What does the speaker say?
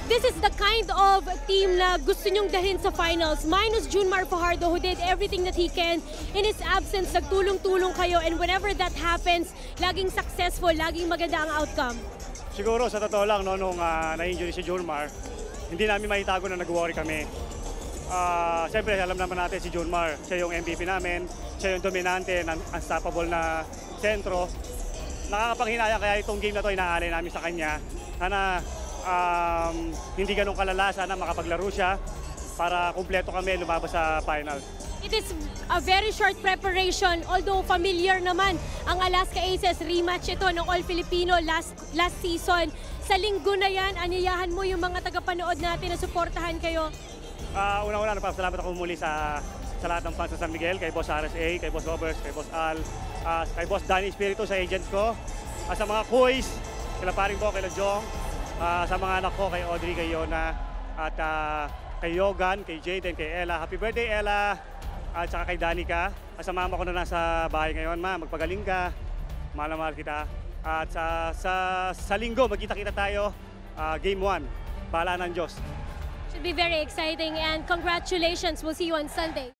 This is the kind of team na gusto nyong dalhin sa finals. Minus Junmar Fajardo who did everything that he can. In his absence, nagtulong-tulong kayo and whenever that happens, laging successful, laging maganda ang outcome. Siguro sa totoo lang, no, nung na-injury si Junmar, hindi namin maitago na nag-worry kami. Siyempre, alam naman natin si Junmar, siya yung MVP namin, siya yung dominante, unstoppable na sentro. Nakakapanghinaya kaya itong game na to inaalay namin sa kanya. Sana hindi ganun kalala, sana makapaglaro siya para kumpleto kami lumabas sa final. It is a very short preparation, although familiar naman ang Alaska Aces rematch ito ng All-Filipino last season. Sa linggo na yan, anyayahan mo yung mga tagapanood natin na suportahan kayo. Una-una, nagpapasalamat ako muli sa lahat ng fans sa San Miguel, kay Boss RSA, kay Boss Roberts, kay Boss Al, kay Boss Danny Espiritu sa agents ko, sa mga kuys, kila paring po, kila Jong, sa mga anak ko, kay Audrey, kay Yona, at kay Yogan, kay Jaden, kay Ella. Happy birthday, Ella! At saka kay Danica. Sa mama ko na nasa bahay ngayon, ma, magpagaling ka. Mahal na mahal kita. At sa linggo, magkita-kita tayo. Game 1. Bahala ng Diyos. Should be very exciting and congratulations. We'll see you on Sunday.